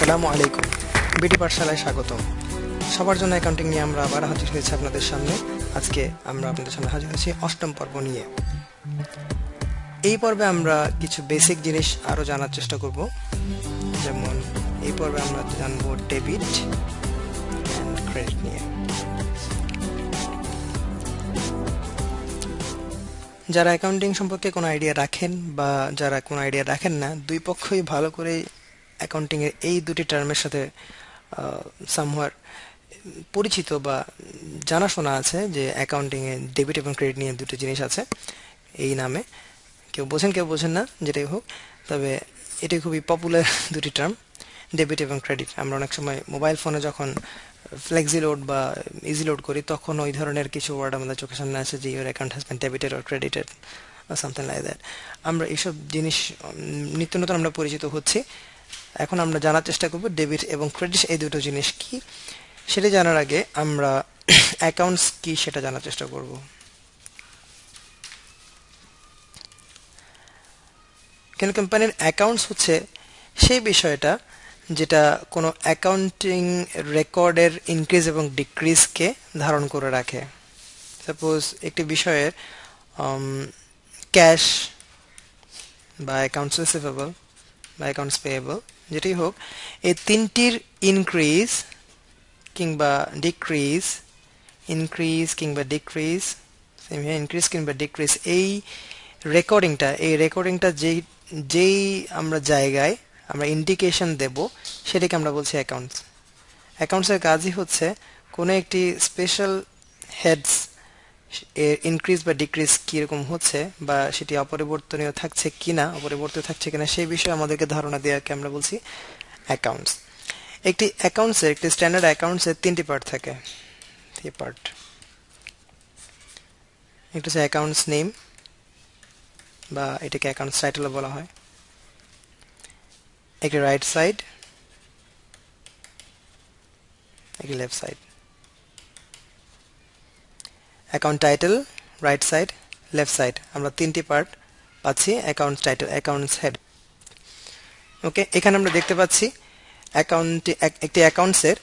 আসসালামু আলাইকুম। বিডি পাঠশালায় স্বাগতম। সবার জন্য অ্যাকাউন্টিং নিয়ে আমরা আবার হাজির হয়েছি আপনাদের সামনে। আজকে আমরা আপনাদের সামনে হাজির হয়েছি অষ্টম পর্ব নিয়ে। এই পর্বে আমরা কিছু বেসিক জিনিস আরো জানার চেষ্টা করব। যেমন এই পর্বে আমরা জানবো ডেবিট এন্ড ক্রেডিট নিয়ে। যারা অ্যাকাউন্টিং সম্পর্কে কোনো আইডিয়া রাখেন বা যারা কোনো আইডিয়া রাখেন না, দুই পক্ষই ভালো করে অ্যাকাউন্টিং এর এই দুটি টার্মের সাথে সামহার পরিচিত বা জানাশোনা আছে যে অ্যাকাউন্টিং এ ডেবিট এবং ক্রেডিট নিয়ে দুটো জিনিস আছে এই নামে। কেউ বোঝেন কেউ বোঝেন না, যেটাই হোক, তবে এটি খুবই পপুলার দুটি টার্ম, ডেবিট এবং ক্রেডিট। আমরা অনেক সময় মোবাইল ফোনে যখন ফ্লেক্সি লোড বা ইজি লোড করি তখন ওই ধরনের কিছু ওয়ার্ড আমাদের চোখের সামনে আসে যে your account has been debited or credited something like that. আমরা এইসব জিনিস নিত্য নতুন আমরা পরিচিত হচ্ছি। এখন আমরা জানার চেষ্টা করব ডেবিট এবং ক্রেডিট এই দুটো জিনিস কি। সেটা জানার আগে আমরা অ্যাকাউন্টস কি সেটা জানার চেষ্টা করব। কেন কোম্পানির অ্যাকাউন্টস হচ্ছে সেই বিষয়টা যেটা কোনো অ্যাকাউন্টিং রেকর্ডের ইনক্রিজ এবং ডিক্রিজকে ধারণ করে রাখে। সাপোজ একটি বিষয়ের ক্যাশ বা অ্যাকাউন্টস রিসিভেবল বা অ্যাকাউন্টস পেয়েবল যেটাই হোক, এই তিনটির ইনক্রিজ কিংবা ডিক্রিজ, ইনক্রিজ কিংবা ডিক্রিজ, ইনক্রিজ কিংবা ডিক্রিজ, এই রেকর্ডিংটা যেই আমরা জায়গায় আমরা ইন্ডিকেশন দেব সেটাকে আমরা বলছি অ্যাকাউন্টস। অ্যাকাউন্টসের কাজই হচ্ছে কোনো একটি স্পেশাল হেডস এর ইনক্রিজ বা ডিক্রিজ কিরকম হচ্ছে বা সেটি অপরিবর্তনীয় থাকছে কিনা, অপরিবর্তিত থাকছে কিনা সেই বিষয়ে আমাদেরকে ধারণা দেওয়াকে আমরা বলছি অ্যাকাউন্টস। একটি স্ট্যান্ডার্ড অ্যাকাউন্টসের তিনটি পার্ট থাকে। একটা হচ্ছে অ্যাকাউন্টস নেম বা এটাকে অ্যাকাউন্টস টাইটেলও বলা হয়, একটি রাইট সাইড, একটি left side. Account title, right side, left side, আমরা তিনটি পার্ট পাচ্ছি অ্যাকাউন্টস টাইটেল, অ্যাকাউন্টস হেড। ওকে, এখানে আমরা দেখতে পাচ্ছি একটি অ্যাকাউন্টসের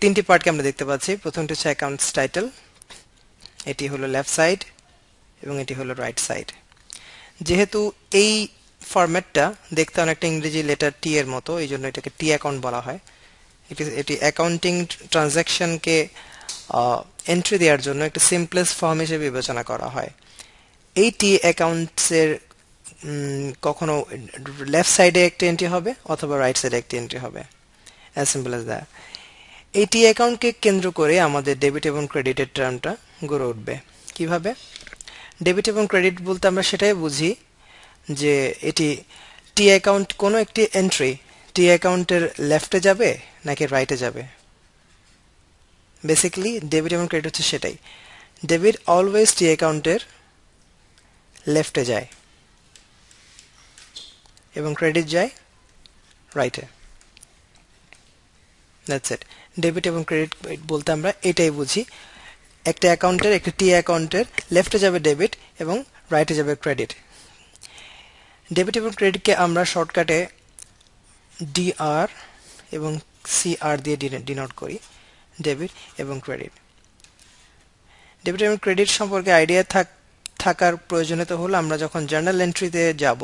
তিনটি পার্টকে আমরা দেখতে পাচ্ছি। প্রথমটি হচ্ছে অ্যাকাউন্টস টাইটেল, এটি হলো লেফট সাইড এবং এটি হলো রাইট সাইড। যেহেতু এই ফরম্যাটটা দেখতে অনেকটা ইংরেজি লেটার টি এর মতো, এই জন্য এটাকে টি অ্যাকাউন্ট বলা হয়। এটি অ্যাকাউন্টিং ট্রানজ্যাকশনকে এন্ট্রি দেওয়ার জন্য একটা সিম্পলেস্ট ফর্ম হিসেবে বিবেচনা করা হয়। এই টি অ্যাকাউন্টসের কখনো লেফট সাইডে একটি এন্ট্রি হবে অথবা রাইট সাইডে একটি এন্ট্রি হবে, অ্যাজ সিম্পল অ্যাজ দ্যাট। এই টি অ্যাকাউন্টকে কেন্দ্র করে আমাদের ডেবিট এবং ক্রেডিটের টার্মটা গড়ে উঠবে। কিভাবে? ডেবিট এবং ক্রেডিট বলতে আমরা সেটাই বুঝি যে এটি টি অ্যাকাউন্ট, কোনো একটি এন্ট্রি টি অ্যাকাউন্টের লেফটে যাবে নাকি রাইটে যাবে। বেসিক্যালি ডেবিট এবং ক্রেডিট হচ্ছে সেটাই। ডেবিট অলওয়েজ টি অ্যাকাউন্টের লেফটে যায় এবং ক্রেডিট যায় রাইটে। That's it. ডেবিট এবং ক্রেডিট বলতে আমরা এটাই বুঝি, একটা অ্যাকাউন্টের, একটা টি অ্যাকাউন্টের লেফটে যাবে ডেবিট এবং রাইটে যাবে ক্রেডিট। ডেবিট এবং ক্রেডিটকে আমরা শর্টকাটে ডিআর এবং সিআর দিয়ে ডিনোট করি, ডেবিট এবং ক্রেডিট। ডেবিট এবং ক্রেডিট সম্পর্কে আইডিয়া থাকার প্রয়োজনীয়তা হলো আমরা যখন জার্নাল এন্ট্রিতে যাব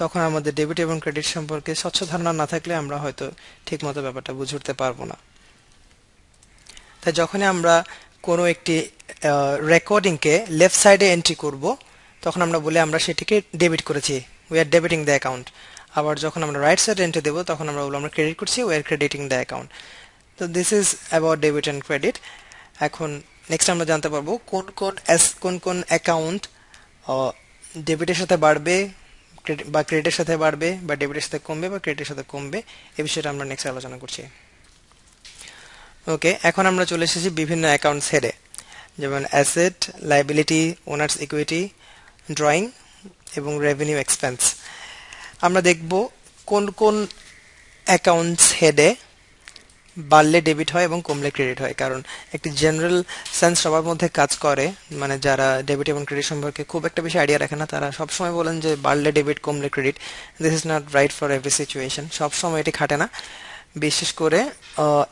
তখন আমাদের ডেবিট এবং ক্রেডিট সম্পর্কে স্বচ্ছ ধারণা না থাকলে আমরা হয়তো ঠিকমতো ব্যাপারটা বুঝে উঠতে পারবো না। তাই যখনই আমরা কোনো একটি রেকর্ডিংকে লেফট সাইডে এন্ট্রি করব তখন আমরা বলি আমরা সেটিকে ডেবিট করেছি, উই আর ডেবিটিং দ্য অ্যাকাউন্ট। আবার যখন আমরা রাইট সাইডে এন্ট্রি দেবো তখন আমরা বলবো আমরা ক্রেডিট করছি, we are crediting the account. তো this is about debit and credit. এখন নেক্সট আমরা জানতে পারবো কোন কোন অ্যাকাউন্ট ডেবিটের সাথে বাড়বে বা ক্রেডিটের সাথে বাড়বে বা ডেবিটের সাথে কমবে বা ক্রেডিটের সাথে কমবে, এই বিষয়টা আমরা নেক্সট আলোচনা করছি। ওকে, এখন আমরা চলে এসেছি বিভিন্ন অ্যাকাউন্টস হেডে, যেমন asset, liability, owners equity, drawing এবং রেভিনিউ এক্সপেন্স। আমরা দেখব কোন কোন অ্যাকাউন্টস হেডে বাড়লে ডেবিট হয় এবং কমলে ক্রেডিট হয়, কারণ একটি জেনারেল সেন্স সবার মধ্যে কাজ করে, মানে যারা ডেবিট এবং ক্রেডিট সম্পর্কে খুব একটা বেশি আইডিয়া রাখে না তারা সবসময় বলেন যে বাড়লে ডেবিট কমলে credit. This is not right for every situation, সবসময় এটি খাটে না, বিশেষ করে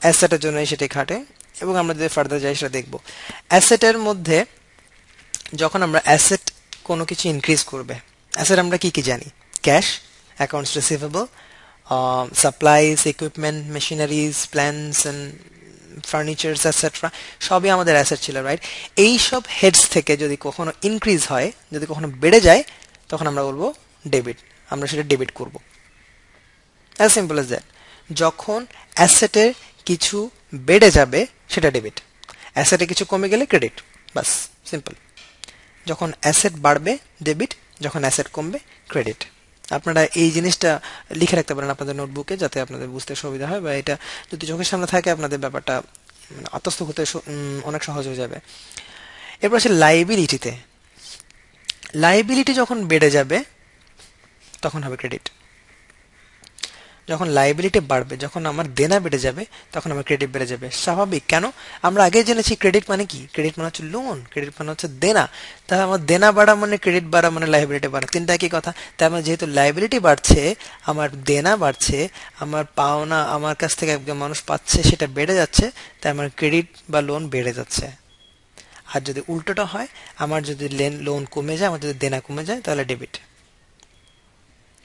অ্যাসেটের জন্য সেটি খাটে। এবং আমরা যদি ফার্দার যাই সেটা দেখব। অ্যাসেটের মধ্যে যখন আমরা অ্যাসেট কোনো কিছু ইনক্রিজ করবে, অ্যাসেট আমরা কি কি জানি? Cash, accounts receivable, supplies, equipment, machineries, plants and furnitures etcetera, সবই আমাদের অ্যাসেট ছিল, রাইট? এই সব হেডস থেকে যদি কখনো ইনক্রিজ হয়, যদি কখনো বেড়ে যায়, তখন আমরা বলবো ডেবিট, আমরা সেটা ডেবিট করব। As simple as that. যখন অ্যাসেটের কিছু বেড়ে যাবে সেটা ডেবিট, অ্যাসেটে কিছু কমে গেলে ক্রেডিট, বাস সিম্পল। যখন অ্যাসেট বাড়বে ডেবিট, যখন অ্যাসেট কমবে ক্রেডিট। আপনারা এই জিনিসটা লিখে রাখতে পারেন আপনাদের নোটবুকে, যাতে আপনাদের বুঝতে সুবিধা হয়, বা এটা যদি চোখের সামনে থাকে আপনাদের ব্যাপারটা আত্মস্থ হতে অনেক সহজ হয়ে যাবে। এরপর আছে লাইবিলিটিতে। লাইবিলিটি যখন বেড়ে যাবে তখন হবে ক্রেডিট। যখন লাইবিলিটি বাড়বে, যখন আমার দেনা বেড়ে যাবে, তখন আমার ক্রেডিট বেড়ে যাবে। স্বাভাবিক, কেন? আমরা আগে জেনেছি ক্রেডিট মানে কি? ক্রেডিট মানে হচ্ছে লোন, ক্রেডিট মানে হচ্ছে দেনা। তাহলে আমার দেনা বাড়া মানে ক্রেডিট বাড়া মানে লাইবিলিটি বাড়া, তিনটা একই কথা। তাই আমার যেহেতু লাইবিলিটি বাড়ছে, আমার দেনা বাড়ছে, আমার পাওনা আমার কাছ থেকে একজন মানুষ পাচ্ছে সেটা বেড়ে যাচ্ছে, তাই আমার ক্রেডিট বা লোন বেড়ে যাচ্ছে। আর যদি উল্টোটা হয়, আমার যদি লোন কমে যায়, আমার যদি দেনা কমে যায়, তাহলে debit.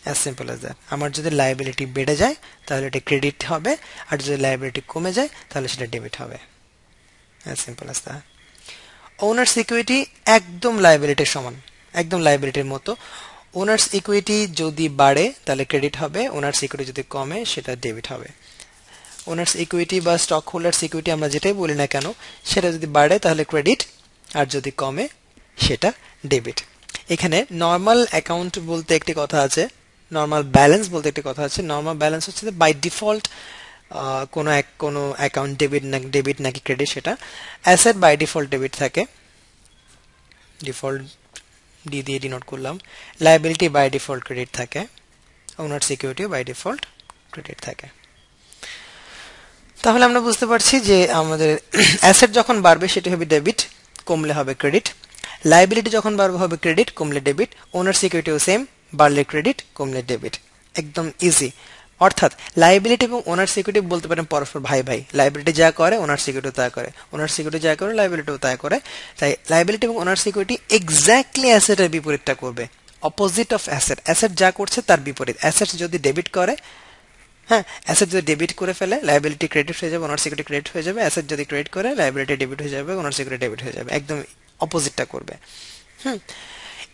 As simple as that. আমার যদি লাইবিলিটি বেড়ে যায় তাহলে এটা ক্রেডিট হবে, আর যদি লাইবিলিটি কমে যায় তাহলে সেটা ডেবিট হবে। As simple as that. Owners equity একদম লাইবিলিটির সমান, একদম লাইবিলিটির মতো। ওনার্স ইকুইটি যদি বাড়ে তাহলে ক্রেডিট হবে, ওনার্স ইকুইটি যদি কমে সেটা ডেবিট হবে। ওনার্স ইকুইটি বা স্টক হোল্ডার্স ইকুইটি আমরা যেটাই বলি না কেন, সেটা যদি বাড়ে তাহলে ক্রেডিট, আর যদি কমে সেটা ডেবিট। এখানে নর্মাল অ্যাকাউন্ট বলতে একটি কথা আছে, নর্মাল ব্যালেন্স বলতে একটি কথা আছে। নর্মাল ব্যালেন্স হচ্ছে বাই ডিফল্ট কোনো অ্যাকাউন্ট ডেবিট নাকি ক্রেডিট, সেটা অ্যাসেট বাই ডিফল্ট ডেবিট থাকে, ডিফল্ট ডি দিয়ে ডিনোট করলাম। লায়াবিলিটি বাই ডিফল্ট ক্রেডিট থাকে, owner security by default credit থাকে। তাহলে আমরা বুঝতে পারছি যে আমাদের অ্যাসেট যখন বাড়বে সেটি হবে ডেবিট, কমলে হবে ক্রেডিট। লায়াবিলিটি যখন বাড়বে হবে ক্রেডিট, কমলে ডেবিট। ওনার সিকিউরিটিও সেম, বাড়লে ক্রেডিট, কমলে ডেবিট। একদম ইজি। অর্থাৎ লায়াবিলিটি এবং ওনার সিকিউরিটি বলতে পারেন পরস্পর ভাই ভাই। লায়াবিলিটি যা করে ওনার সিকিউরিটি তা করে, ওনার সিকিউরিটি যা করে লায়াবিলিটিও তা করে। তাই লায়াবিলিটি এবং ওনার সিকিউরিটি এক্স্যাক্টলি অ্যাসেটের বিপরীতটা করবে, অপোজিট অফ অ্যাসেট। অ্যাসেট যা করছে তার বিপরীত। অ্যাসেট যদি ডেবিট করে, হ্যাঁ, অ্যাসেট যদি ডেবিট করে ফেলে লায়াবিলিটি ক্রেডিট হয়ে যাবে, ওনার সিকিউরিটি ক্রেডিট হয়ে যাবে। অ্যাসেট যদি ক্রেডিট করে লায়াবিলিটি ডেবিট হয়ে যাবে, ওনার সিকিউরিটি ডেবিট হয়ে যাবে। একদম অপোজিটটা করবে।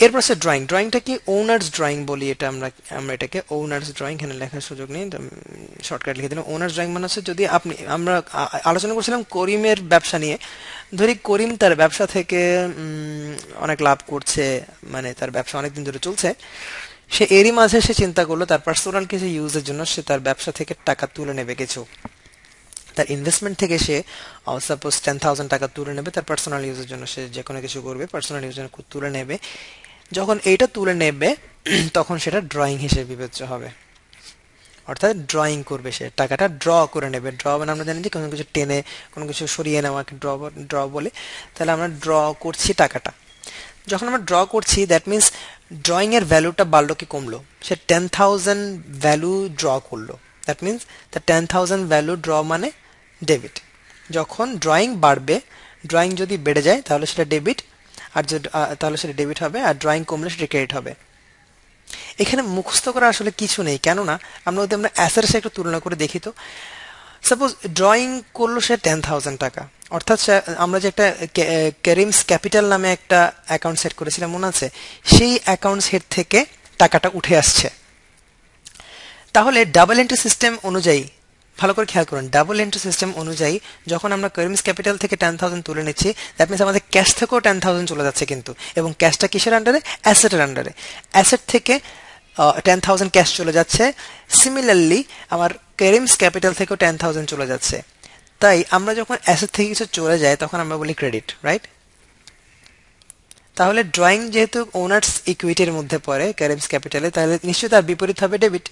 এরপর আছে ড্রয়িং। ড্রয়িংটা কি? ওনার্স ড্রয়িং বলি এটা আমরা এটাকে ওনার্স ড্রয়িং, এখানে লেখার সুযোগ নেই, শর্টকাট লিখে দিলাম। ওনার্স ড্রয়িং মানে হচ্ছে, যদি আমরা আলোচনা করছিলাম করিমের ব্যবসা নিয়ে, ধরি করিম তার ব্যবসা থেকে অনেক লাভ করছে, মানে তার ব্যবসা অনেকদিন ধরে চলছে, সে এরই মাঝে সে চিন্তা করলো তার পার্সোনাল কিছু ইউজের জন্য সে তার ব্যবসা থেকে টাকা তুলে নেবে কিছু, তার ইনভেস্টমেন্ট থেকে সে সাপোজ 10,000 টাকা তুলে নেবে তার পার্সোনাল ইউজের জন্য। সে যে কোনো কিছু করবে, পার্সোনাল ইউজের জন্য তুলে নেবে। যখন এইটা তুলে নেবে তখন সেটা ড্রয়িং হিসেবে বিবেচ্য হবে, অর্থাৎ ড্রয়িং করবে, সে টাকাটা ড্র করে নেবে। ড্র মানে আমরা জানি যে কোনো কিছু টেনে কোনো কিছু সরিয়ে নেওয়াকে ড্র বলে। তাহলে আমরা ড্র করছি টাকাটা। যখন আমরা ড্র করছি, দ্যাট মিনস ড্রয়িং এর ভ্যালুটা বাড়লো কি কমলো? সে 10,000 ভ্যালু ড্র করলো, that means the 10,000 value draw মানে ডেবিট। যখন ড্রয়িং বাড়বে, ড্রয়িং যদি বেড়ে যায় তাহলে সেটা ডেবিট, আর তাহলে সেটা ডেবিট হবে, আর ড্রয়িং কমলে সেটা ক্রেডিট হবে। এখানে মুখস্থ করা আসলে কিছু নেই, কেননা আমরা যদি আমরা অ্যাসেটের সাথে একটু তুলনা করে দেখি তো, সাপোজ ড্রয়িং করলো সে 10,000 টাকা, অর্থাৎ আমরা যে একটা কেরিমস ক্যাপিটাল নামে একটা অ্যাকাউন্ট সেট করেছিলাম মনে আছে, সেই অ্যাকাউন্ট সেট থেকে টাকাটা উঠে আসছে। তাহলে ডাবল এন্ট্রি সিস্টেম অনুযায়ী, ভালো করে খেয়াল করুন, ডাবল এন্ট্রি সিস্টেম অনুযায়ী যখন আমরা কেরিমস ক্যাপিটাল থেকে 10,000 তুলে নিচ্ছি, দ্যাট মিনস আমাদের ক্যাশ থেকেও 10,000 চলে যাচ্ছে কিন্তু, এবং ক্যাশটা কিসের আন্ডারে? অ্যাসেটের আন্ডারে। অ্যাসেট থেকে 10,000 ক্যাশ চলে যাচ্ছে। সিমিলারলি আমার কেরিমস ক্যাপিটাল থেকেও 10,000 চলে যাচ্ছে। তাই আমরা যখন অ্যাসেট থেকে কিছু চলে যায় তখন আমরা বলি ক্রেডিট, রাইট? তাহলে ড্রয়িং যেহেতু ওনার্স ইকুইটির মধ্যে পড়ে কেরিমস ক্যাপিটালে, তাহলে নিশ্চয়ই তার বিপরীত হবে debit.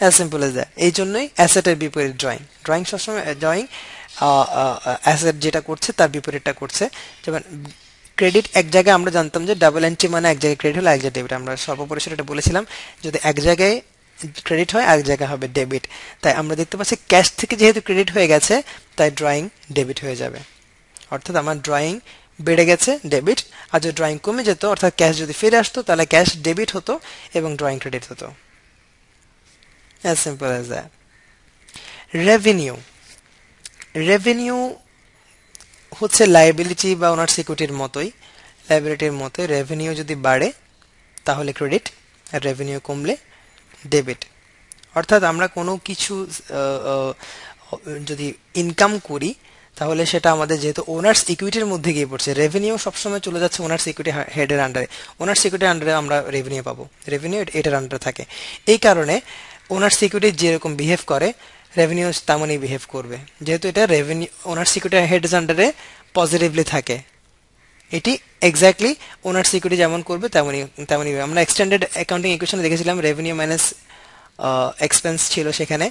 As simple as that. এই জন্যই অ্যাসেটের বিপরীত ড্রয়িং সবসময় অ্যাসেট যেটা করছে তার বিপরীতটা করছে। যেমন ক্রেডিট এক জায়গায় আমরা জানতাম যে ডাবল এন্ট্রি মানে এক জায়গায় ক্রেডিট হলো এক জায়গায় ডেবিট, আমরা সর্বপরিসরে এটা বলেছিলাম। যদি এক জায়গায় ক্রেডিট হয় এক জায়গায় হবে ডেবিট, তাই আমরা দেখতে পাচ্ছি ক্যাশ থেকে যেহেতু ক্রেডিট হয়ে গেছে তাই ড্রয়িং ডেবিট হয়ে যাবে। অর্থাৎ আমার ড্রয়িং বেড়ে গেছে ডেবিট, আর যদি ড্রয়িং কমে যেত অর্থাৎ ক্যাশ যদি ফিরে আসতো তাহলে ক্যাশ ডেবিট হতো এবং ড্রয়িং ক্রেডিট হতো। as simple as that. Revenue হচ্ছে লায়াবিলিটি বা ওনার সিকিউরিটির মতোই, রেভিনিউ যদি বাড়ে তাহলে ক্রেডিট, আর রেভিনিউ কমলে ডেবিট। অর্থাৎ আমরা কোনো কিছু যদি ইনকাম করি তাহলে সেটা আমাদের যেহেতু ওনার্স ইকুইটির মধ্যে গিয়ে পড়ছে, রেভিনিউ সবসময় চলে যাচ্ছে ওনার্স ইকুইটি হেডের আন্ডারে, ওনার্স ইকুইটির আন্ডারে আমরা রেভিনিউ পাবো, রেভিনিউ এটার আন্ডারে থাকে। এই কারণে ওনার্স ইকুইটি যেরকম বিহেভ করে রেভিনিউ তেমনই বিহেভ করবে, যেহেতু এটা রেভিনিউ ওনার্স ইকুইটির হেডের আন্ডারে পজিটিভলি থাকে। এটি এক্স্যাক্টলি ওনার্স ইকুইটি যেমন করবে তেমনই আমরা এক্সটেন্ডেড অ্যাকাউন্টিং ইকুয়েশনে দেখেছিলাম রেভিনিউ মাইনাস এক্সপেন্স ছিল, সেখানে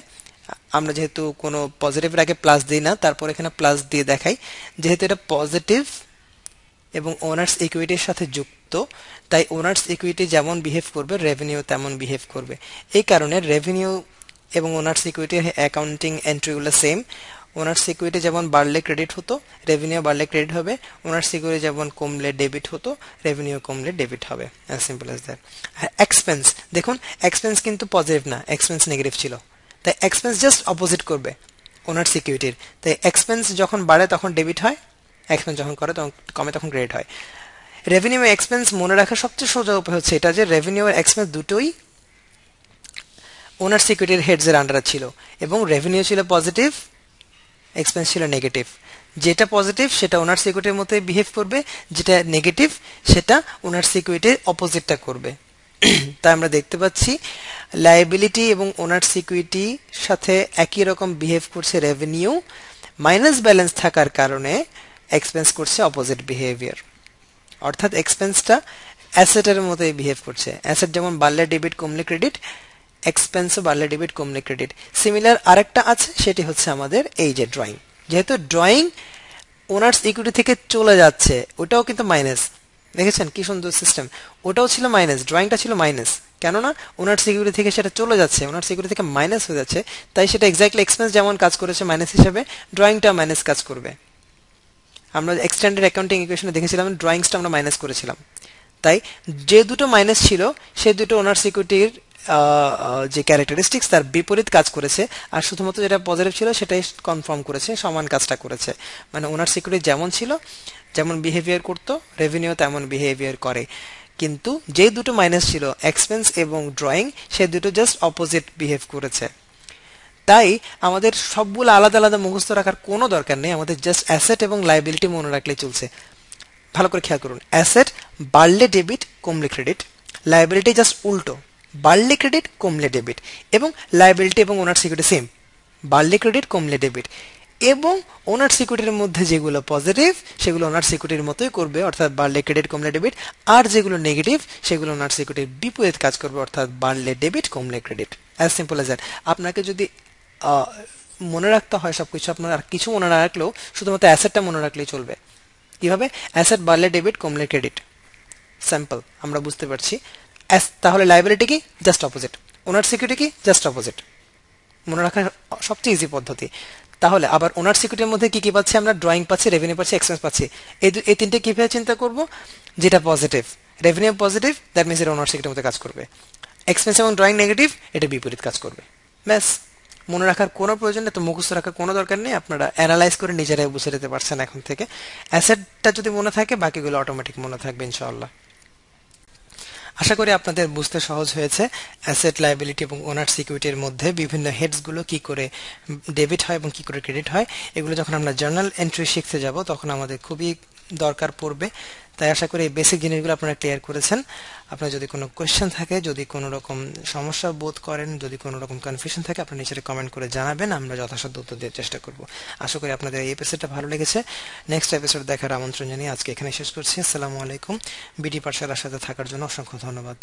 আমরা যেহেতু কোনো পজিটিভের আগে প্লাস দিই না, তারপর এখানে প্লাস দিয়ে দেখাই, যেহেতু এটা পজিটিভ এবং ওনার্স ইকুইটির সাথে যুক্ত তাই ওনার্স ইকুইটি যেমন বিহেভ করবে রেভিনিউ তেমন বিহেভ করবে। এই কারণে রেভিনিউ এবং ওনার্স ইকুইটির অ্যাকাউন্টিং এন্ট্রিগুলো সেম। ওনার্স ইকুইটি যেমন বাড়লে ক্রেডিট হতো রেভিনিউ বাড়লে ক্রেডিট হবে, ওনার্স ইকুইটি যেমন কমলে ডেবিট হতো রেভিনিউ কমলে ডেবিট হবে, অ্যাজ সিম্পল অ্যাজ দ্যাট। আর এক্সপেন্স দেখুন, এক্সপেন্স কিন্তু পজিটিভ না, এক্সপেন্স নেগেটিভ ছিল, তাই এক্সপেন্স জাস্ট অপোজিট করবে ওনার্স ইকুইটির। তাই এক্সপেন্স যখন বাড়ে তখন ডেবিট হয়, এক্সপেন্স যখন কমে তখন ক্রেডিট হয়। রেভিনিউ এবং এক্সপেন্স মনে রাখার সবচেয়ে সোজা উপায় হচ্ছে এটা যে রেভিনিউ আর এক্সপেন্স দুটোই ওনার্স ইকুইটির হেডসের আন্ডারে ছিল এবং রেভিনিউ ছিল পজিটিভ, এক্সপেন্স ছিল নেগেটিভ। যেটা পজিটিভ সেটা ওনার্স ইকুইটির মতোই বিহেভ করবে, যেটা নেগেটিভ সেটা ওনার্স ইকুইটির অপোজিটটা করবে। তাই আমরা দেখতে পাচ্ছি লায়াবিলিটি এবং ওনার্স ইকুইটি সাথে একই রকম বিহেভ করছে রেভিনিউ, মাইনাস ব্যালেন্স থাকার কারণে এক্সপেন্স করছে অপোজিট বিহেভিয়ার। অর্থাৎ এক্সপেন্সটা অ্যাসেটের মতোই বিহেভ করছে, অ্যাসেট যেমন বাড়লে ডেবিট কমলে ক্রেডিট, এক্সপেন্সও বাড়লে ডেবিট কমলে ক্রেডিট। সিমিলার আরেকটা আছে, সেটি হচ্ছে আমাদের এই যে ড্রয়িং, যেহেতু ড্রয়িং ওনার্স ইকুইটি থেকে চলে যাচ্ছে ওটাও কিন্তু মাইনাস, দেখেছেন কি সুন্দর সিস্টেম, ওটাও ছিল মাইনাস, ড্রয়িংটা ছিল মাইনাস, কেননা ওনার সিকিউরিটি থেকে সেটা চলে যাচ্ছে, ওনার সিকিউরিটি থেকে মাইনাস হয়ে যাচ্ছে, তাই সেটা এক্স্যাক্টলি এক্সপেন্স যেমন কাজ করেছে মাইনাস হিসেবে ড্রয়িংটা মাইনাস কাজ করবে। আমরা এক্সটেন্ডেড অ্যাকাউন্টিং ইকুয়েশনে দেখেছিলাম ড্রয়িংসটা আমরা মাইনাস করেছিলাম, তাই যে দুটো মাইনাস ছিল সেই দুটো ওনার সিকিউরিটির যে ক্যারেক্টারিস্টিক্স তার বিপরীত কাজ করেছে, আর শুধুমাত্র যেটা পজিটিভ ছিল সেটাই কনফার্ম করেছে, সমান কাজটা করেছে। মানে ওনার সিকিউরিটি যেমন ছিল, যেমন বিহেভিয়ার করতো, রেভিনিউ তেমন বিহেভিয়ার করে। কিন্তু যে দুটো মাইনাস ছিল এক্সপেন্স এবং ড্রয়িং, সে দুটো জাস্ট অপোজিট বিহেভ করেছে। তাই আমাদের সবগুলো আলাদা আলাদা মুখস্থ রাখার কোনো দরকার নেই, আমাদের জাস্ট অ্যাসেট এবং লায়াবিলিটি মনে রাখলেই চলছে। ভালো করে খেয়াল করুন, অ্যাসেট বাড়লে ডেবিট কমলে ক্রেডিট, লায়াবিলিটি জাস্ট উল্টো, বাড়লে ক্রেডিট কমলে ডেবিট, এবং লায়াবিলিটি এবং ওনার সিকিউরিটি সেম, বাড়লে ক্রেডিট কমলে ডেবিট, এবং ওনার সিকিউরিটির মধ্যে যেগুলো পজিটিভ সেগুলো ওনার সিকিউরিটির মতোই করবে, অর্থাৎ বাড়লে ক্রেডিট কমলে ডেবিট, আর যেগুলো নেগেটিভ সেগুলো ওনার সিকিউরিটির বিপরীত কাজ করবে, অর্থাৎ বাড়লে ডেবিট কমলে credit. As simple as that. আপনাকে যদি মনে রাখতে হয় সবকিছু, আপনার আর কিছু মনে না রাখলেও শুধুমাত্র অ্যাসেটটা মনে রাখলেই চলবে। কিভাবে? অ্যাসেট বাড়লে ডেবিট কমলে ক্রেডিট, সিম্পল, আমরা বুঝতে পারছি। তাহলে লায়াবিলিটি কি? Just opposite. ওনার সিকিউরিটি কি? Just opposite. মনে রাখার সবচেয়ে ইজি পদ্ধতি। তাহলে আবার ওনার সিকিউরিটির মধ্যে কি কি পাচ্ছি আমরা? ড্রয়িং পাচ্ছি, রেভিনিউ পাচ্ছি, এক্সপেন্স পাচ্ছি। এই তিনটে কিভাবে চিন্তা করব? যেটা positive, revenue positive, that means এটা ওনার সিকিউরিটির মধ্যে কাজ করবে। এক্সপেন্স এবং ড্রয়িং নেগেটিভ, এটা বিপরীত কাজ করবে। ব্যাস, মনে রাখার কোনো প্রয়োজন নেই, তো মুখস্থ রাখার কোনো দরকার নেই, আপনারা অ্যানালাইজ করে নিজেরাই বুঝে যেতে পারছেন এখন থেকে। অ্যাসেটটা যদি মনে থাকে বাকিগুলো অটোমেটিক মনে থাকবে ইনশাআল্লাহ। আশা করি আপনাদের বুঝতে সহজ হয়েছে অ্যাসেট, লায়াবিলিটি এবং ওনার সিকিউরিটির মধ্যে বিভিন্ন হেডসগুলো কি করে ডেবিট হয় এবং কি করে ক্রেডিট হয়। এগুলো যখন আমরা জার্নাল এন্ট্রি শিখতে যাব তখন আমাদের খুবই দরকার পড়বে। তাই আশা করি এই বেসিক জিনিসগুলো আপনারা ক্লিয়ার করেছেন। আপনার যদি কোনো কোয়েশ্চেন থাকে, যদি কোনো রকম সমস্যা বোধ করেন, যদি কোনো রকম কনফিউশন থাকে, আপনারা নিচে কমেন্ট করে জানাবেন, আমরা যথাসাধ্য উত্তর দেওয়ার চেষ্টা করব। আশা করি আপনাদের এই এপিসোডটা ভালো লেগেছে। নেক্সট এপিসোড দেখার আমন্ত্রণ জানিয়ে আজকে এখানে শেষ করছি। আসসালামু আলাইকুম। বিডি পাঠশালার সাথে থাকার জন্য অসংখ্য ধন্যবাদ।